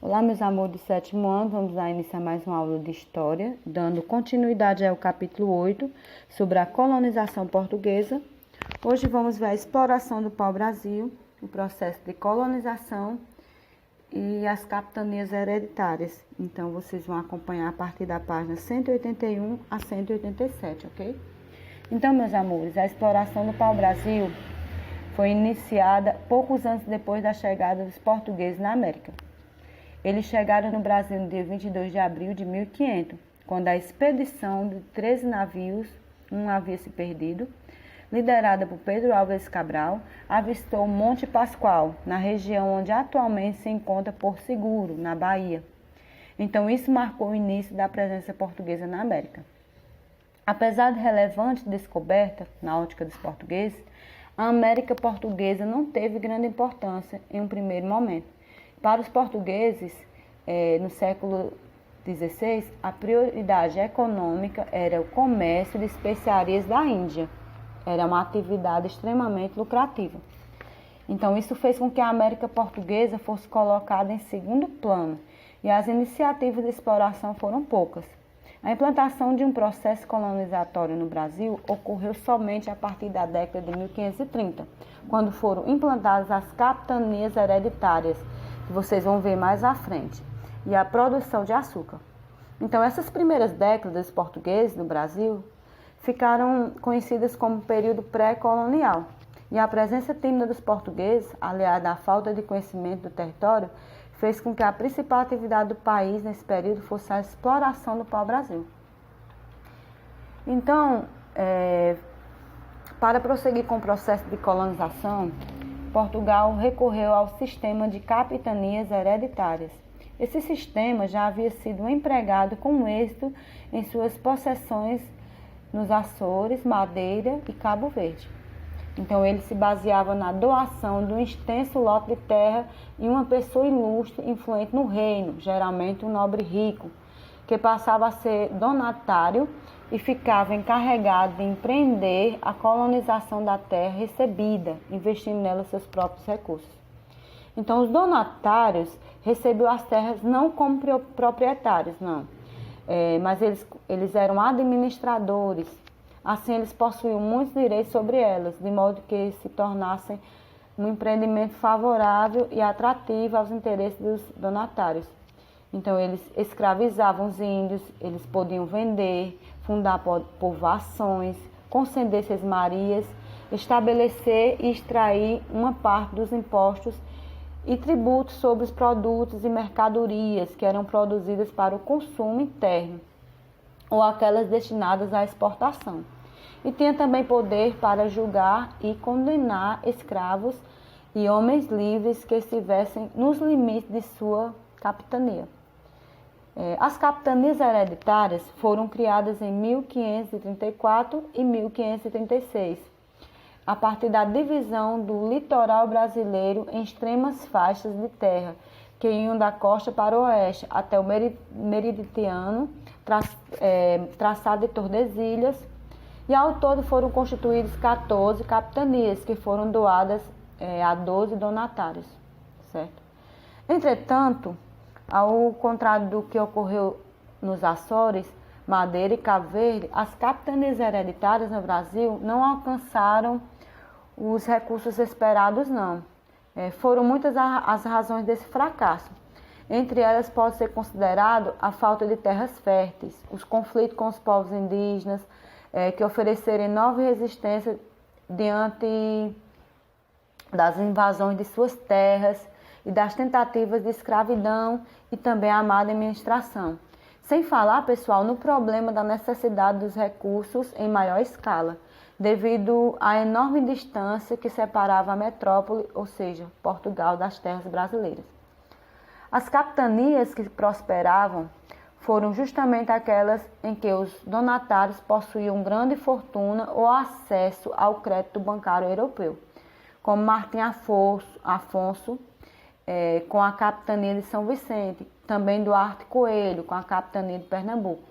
Olá, meus amores do sétimo ano, vamos lá iniciar mais uma aula de História, dando continuidade ao capítulo 8, sobre a colonização portuguesa. Hoje vamos ver a exploração do pau-brasil, o processo de colonização e as capitanias hereditárias. Então, vocês vão acompanhar a partir da página 181 a 187, ok? Então, meus amores, a exploração do pau-brasil foi iniciada poucos anos depois da chegada dos portugueses na América. Eles chegaram no Brasil no dia 22 de abril de 1500, quando a expedição de 13 navios, um havia se perdido, liderada por Pedro Álvares Cabral, avistou o Monte Pascoal, na região onde atualmente se encontra Porto Seguro, na Bahia. Então, isso marcou o início da presença portuguesa na América. Apesar de relevante descoberta na ótica dos portugueses, a América portuguesa não teve grande importância em um primeiro momento. Para os portugueses, no século XVI, a prioridade econômica era o comércio de especiarias da Índia. Era uma atividade extremamente lucrativa. Então, isso fez com que a América portuguesa fosse colocada em segundo plano e as iniciativas de exploração foram poucas. A implantação de um processo colonizatório no Brasil ocorreu somente a partir da década de 1530, quando foram implantadas as capitanias hereditárias, que vocês vão ver mais à frente, e a produção de açúcar. Então, essas primeiras décadas dos portugueses no Brasil ficaram conhecidas como período pré-colonial. E a presença tímida dos portugueses, aliada à falta de conhecimento do território, fez com que a principal atividade do país nesse período fosse a exploração do pau-brasil. Então, para prosseguir com o processo de colonização, Portugal recorreu ao sistema de capitanias hereditárias. Esse sistema já havia sido empregado com êxito em suas possessões nos Açores, Madeira e Cabo Verde. Então, ele se baseava na doação de um extenso lote de terra e uma pessoa ilustre influente no reino, geralmente um nobre rico, que passava a ser donatário e ficava encarregado de empreender a colonização da terra recebida, investindo nela seus próprios recursos. Então, os donatários recebiam as terras não como proprietários, não, mas eles eram administradores. Assim, eles possuíam muitos direitos sobre elas, de modo que se tornassem um empreendimento favorável e atrativo aos interesses dos donatários. Então, eles escravizavam os índios, eles podiam vender, fundar povoações, conceder sesmarias, estabelecer e extrair uma parte dos impostos e tributos sobre os produtos e mercadorias que eram produzidas para o consumo interno ou aquelas destinadas à exportação. E tinha também poder para julgar e condenar escravos e homens livres que estivessem nos limites de sua capitania. As capitanias hereditárias foram criadas em 1534 e 1536, a partir da divisão do litoral brasileiro em extremas faixas de terra, que iam da costa para o oeste até o meridiano, traçado de Tordesilhas, e ao todo foram constituídas 14 capitanias, que foram doadas a 12 donatários, certo? Entretanto, ao contrário do que ocorreu nos Açores, Madeira e Cabo Verde, as capitanias hereditárias no Brasil não alcançaram os recursos esperados, não. Foram muitas as razões desse fracasso. Entre elas pode ser considerado a falta de terras férteis, os conflitos com os povos indígenas, que ofereceram enorme resistência diante das invasões de suas terras e das tentativas de escravidão e também a má administração. Sem falar, pessoal, no problema da necessidade dos recursos em maior escala, devido à enorme distância que separava a metrópole, ou seja, Portugal, das terras brasileiras. As capitanias que prosperavam foram justamente aquelas em que os donatários possuíam grande fortuna ou acesso ao crédito bancário europeu, como Martim Afonso, com a capitania de São Vicente, também Duarte Coelho, com a capitania de Pernambuco.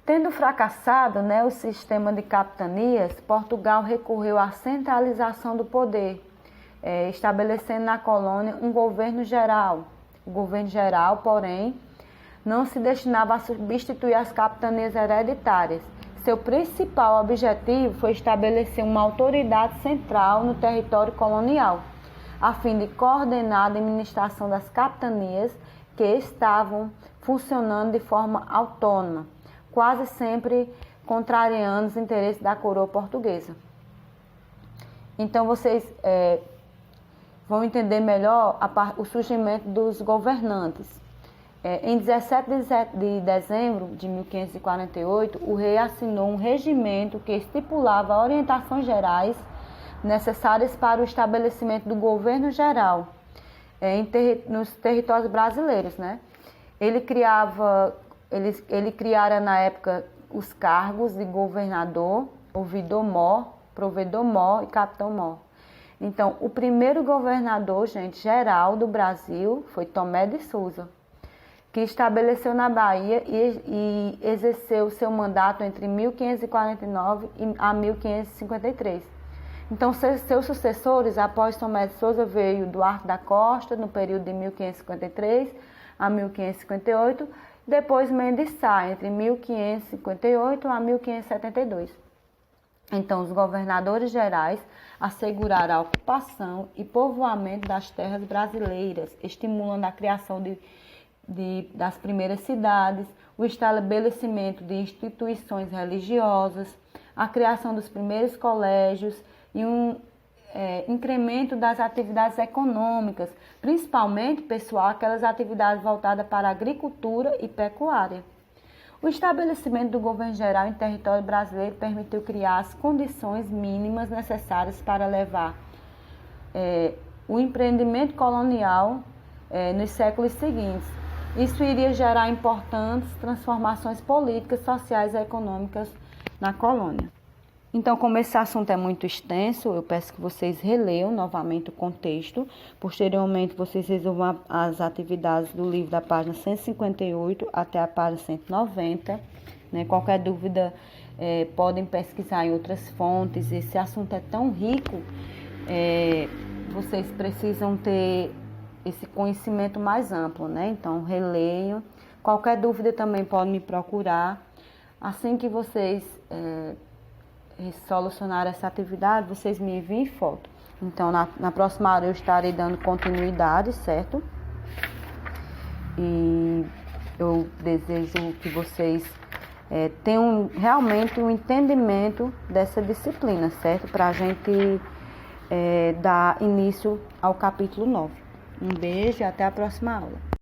Tendo fracassado o sistema de capitanias, Portugal recorreu à centralização do poder, estabelecendo na colônia um governo geral. O governo geral, porém, não se destinava a substituir as capitanias hereditárias. Seu principal objetivo foi estabelecer uma autoridade central no território colonial, a fim de coordenar a administração das capitanias que estavam funcionando de forma autônoma, quase sempre contrariando os interesses da coroa portuguesa. Então, vocês vão entender melhor o surgimento dos governantes. Em 17 de dezembro de 1548, o rei assinou um regimento que estipulava orientações gerais necessárias para o estabelecimento do governo geral nos territórios brasileiros, né? Ele criara na época os cargos de governador, ouvidor-mor, provedor-mor e capitão-mor. Então, o primeiro governador, geral do Brasil foi Tomé de Souza, que estabeleceu na Bahia e exerceu seu mandato entre 1549 a 1553. Então, seus sucessores, após Tomé de Souza, veio Duarte da Costa, no período de 1553 a 1558, depois Mendes Sá, entre 1558 a 1572. Então, os governadores gerais asseguraram a ocupação e povoamento das terras brasileiras, estimulando a criação das primeiras cidades, o estabelecimento de instituições religiosas, a criação dos primeiros colégios e um incremento das atividades econômicas, principalmente, pessoal, aquelas atividades voltadas para a agricultura e pecuária. O estabelecimento do governo geral em território brasileiro permitiu criar as condições mínimas necessárias para levar o empreendimento colonial nos séculos seguintes. Isso iria gerar importantes transformações políticas, sociais e econômicas na colônia. Então, como esse assunto é muito extenso, eu peço que vocês releiam novamente o contexto. Posteriormente, vocês resolvam as atividades do livro da página 158 até a página 190. Né? Qualquer dúvida, podem pesquisar em outras fontes. Esse assunto é tão rico, vocês precisam ter esse conhecimento mais amplo, né? Então, releiam. Qualquer dúvida também pode me procurar. Assim que vocês solucionar essa atividade, vocês me enviem foto. Então, na próxima aula eu estarei dando continuidade, certo? E eu desejo que vocês tenham realmente um entendimento dessa disciplina, certo? Para a gente dar início ao capítulo 9. Um beijo e até a próxima aula.